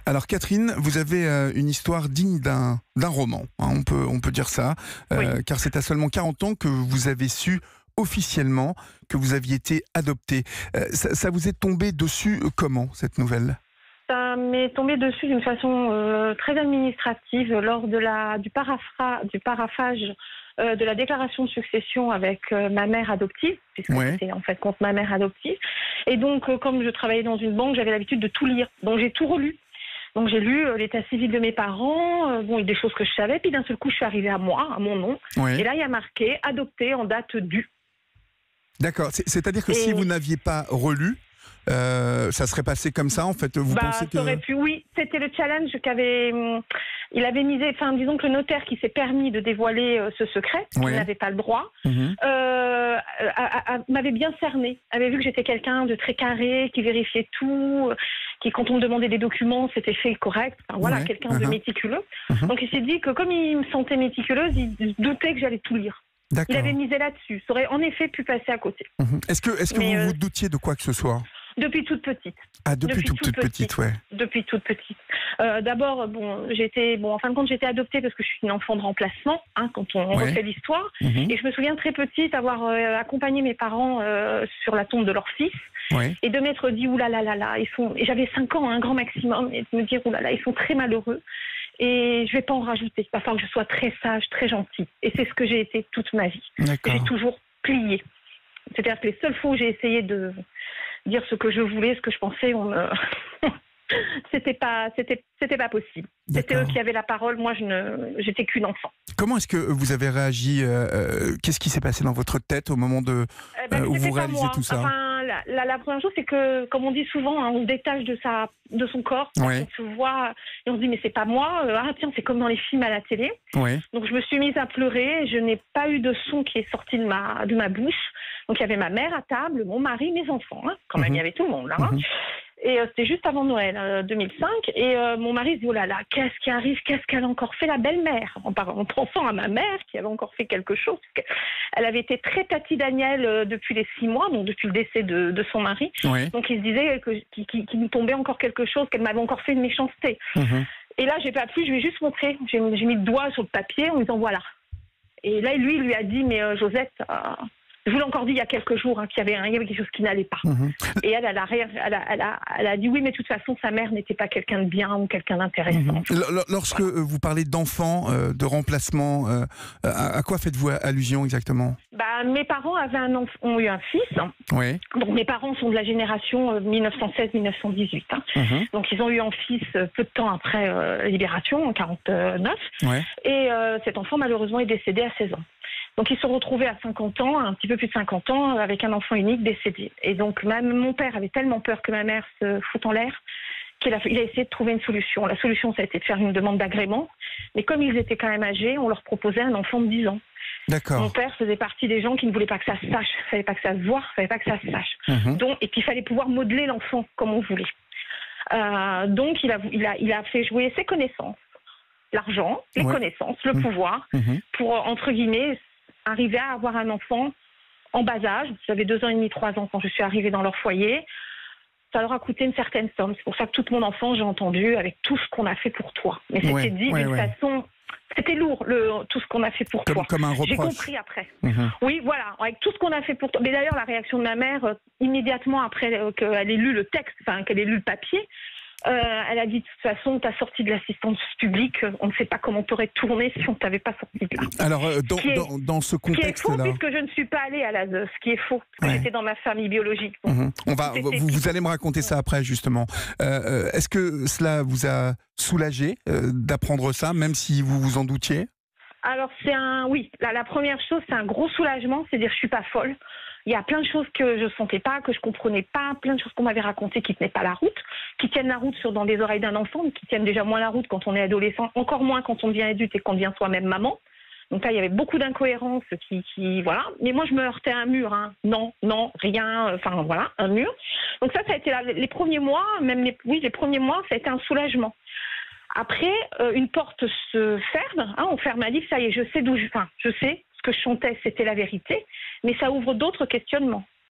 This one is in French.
Alors Catherine, vous avez une histoire digne d'un roman, hein, on peut dire ça, Oui. car c'est à seulement 40 ans que vous avez su officiellement que vous aviez été adoptée. Ça vous est tombé dessus comment, cette nouvelle ? Ça m'est tombé dessus d'une façon très administrative lors du paraphage de la déclaration de succession avec ma mère adoptive, puisque c'était en fait contre ma mère adoptive. Et donc, comme je travaillais dans une banque, j'avais l'habitude de tout lire. Donc, j'ai tout relu. Donc, j'ai lu l'état civil de mes parents, des choses que je savais. Puis d'un seul coup, je suis arrivée à moi, à mon nom. Oui. Et là, il y a marqué adopté en date du. D'accord, c'est-à-dire que si vous n'aviez pas relu, ça serait passé comme ça en fait. Vous pensez que ça aurait pu, oui, c'était le challenge il avait misé, disons que le notaire qui s'est permis de dévoiler ce secret, qui n'avait pas le droit, m'avait bien cerné, avait vu que j'étais quelqu'un de très carré, qui vérifiait tout, qui quand on me demandait des documents, c'était fait correct, quelqu'un de méticuleux. Donc il s'est dit que comme il me sentait méticuleuse, il doutait que j'allais tout lire. D'accord. Il avait misé là-dessus, ça aurait en effet pu passer à côté. Est-ce que vous vous doutiez de quoi que ce soit ? Depuis toute petite. Ah, depuis toute petite, ouais. Depuis toute petite. D'abord, en fin de compte, j'étais adoptée parce que je suis une enfant de remplacement, quand on refait l'histoire. Et je me souviens très petite avoir accompagné mes parents sur la tombe de leur fils et de m'être dit, oulala, et j'avais 5 ans, un grand maximum, et de me dire, oulala, ils sont très malheureux. Et je vais pas en rajouter. Il va falloir que je sois très sage, très gentille. Et c'est ce que j'ai été toute ma vie. J'ai toujours plié. C'est-à-dire que les seules fois où j'ai essayé de dire ce que je voulais, ce que je pensais, c'était pas possible. C'était eux qui avaient la parole, moi j'étais qu'une enfant. Comment est-ce que vous avez réagi qu'est-ce qui s'est passé dans votre tête au moment où vous réalisez tout ça ? La première chose, c'est que, comme on dit souvent, on se détache de son corps, on se voit et on se dit mais c'est pas moi, tiens, c'est comme dans les films à la télé. Donc je me suis mise à pleurer, je n'ai pas eu de son qui est sorti de ma bouche. Donc il y avait ma mère à table, mon mari, mes enfants, quand même il y avait tout le monde là. Et c'était juste avant Noël 2005. Et mon mari se dit, oh là là, qu'est-ce qui arrive ? Qu'est-ce qu'elle a encore fait, la belle-mère ? En pensant à ma mère qui avait encore fait quelque chose. Elle avait été très Tati Daniel depuis les 6 mois, donc depuis le décès de son mari. Donc il se disait qu'il nous tombait encore quelque chose, qu'elle m'avait encore fait une méchanceté. Et là, j'ai pas pu, je lui ai juste montré. J'ai mis le doigt sur le papier en lui disant, voilà. Et là, lui, il lui a dit, mais Josette... je vous l'ai encore dit il y a quelques jours qu'il y avait quelque chose qui n'allait pas. Et elle a dit oui, mais de toute façon, sa mère n'était pas quelqu'un de bien ou quelqu'un d'intéressant. Lorsque vous parlez d'enfants, de remplacement, à quoi faites-vous allusion exactement ? Mes parents ont eu un fils. Donc mes parents sont de la génération 1916-1918. Donc ils ont eu un fils peu de temps après la libération, en 1949. Et cet enfant, malheureusement, est décédé à 16 ans. Donc, ils se sont retrouvés à 50 ans, un petit peu plus de 50 ans, avec un enfant unique décédé. Et donc, même mon père avait tellement peur que ma mère se foute en l'air qu'il a essayé de trouver une solution. La solution, ça a été de faire une demande d'agrément. Mais comme ils étaient quand même âgés, on leur proposait un enfant de 10 ans. D'accord. Mon père faisait partie des gens qui ne voulaient pas que ça se sache. Il ne fallait pas que ça se voie, il ne fallait pas que ça se sache. Et puis, il fallait pouvoir modeler l'enfant comme on voulait. Donc, il a fait jouer ses connaissances, l'argent, les connaissances, le pouvoir, pour, entre guillemets, arriver à avoir un enfant en bas âge. J'avais 2 ans et demi, 3 ans quand je suis arrivée dans leur foyer. Ça leur a coûté une certaine somme. C'est pour ça que toute mon enfance, j'ai entendu avec tout ce qu'on a fait pour toi. Mais c'était dit d'une façon... C'était lourd, tout ce qu'on a fait pour toi. Comme un reproche. J'ai compris après. Oui, voilà, avec tout ce qu'on a fait pour toi. Mais d'ailleurs, la réaction de ma mère, immédiatement après qu'elle ait lu le texte, qu'elle ait lu le papier, elle a dit de toute façon, tu as sorti de l'assistance publique, on ne sait pas comment t'aurais tourné si on t'avait pas sorti de là. Alors, dans ce contexte-là... Ce qui est faux, puisque je ne suis pas allée à l'ASE, ce qui est faux, parce que j'étais dans ma famille biologique. Vous allez me raconter ça après, justement. Est-ce que cela vous a soulagé d'apprendre ça, même si vous vous en doutiez ? Alors, oui, la première chose, c'est un gros soulagement, c'est dire je suis pas folle. Il y a plein de choses que je sentais pas, que je comprenais pas, plein de choses qu'on m'avait racontées qui tenaient pas la route, qui tiennent la route dans les oreilles d'un enfant, mais qui tiennent déjà moins la route quand on est adolescent, encore moins quand on devient adulte et qu'on devient soi-même maman. Donc là, il y avait beaucoup d'incohérences voilà. Mais moi, je me heurtais à un mur, Non, rien, un mur. Donc ça a été les premiers mois, les premiers mois, ça a été un soulagement. Après, une porte se ferme, on ferme un livre, ça y est, je sais ce que je chantais, c'était la vérité, mais ça ouvre d'autres questionnements.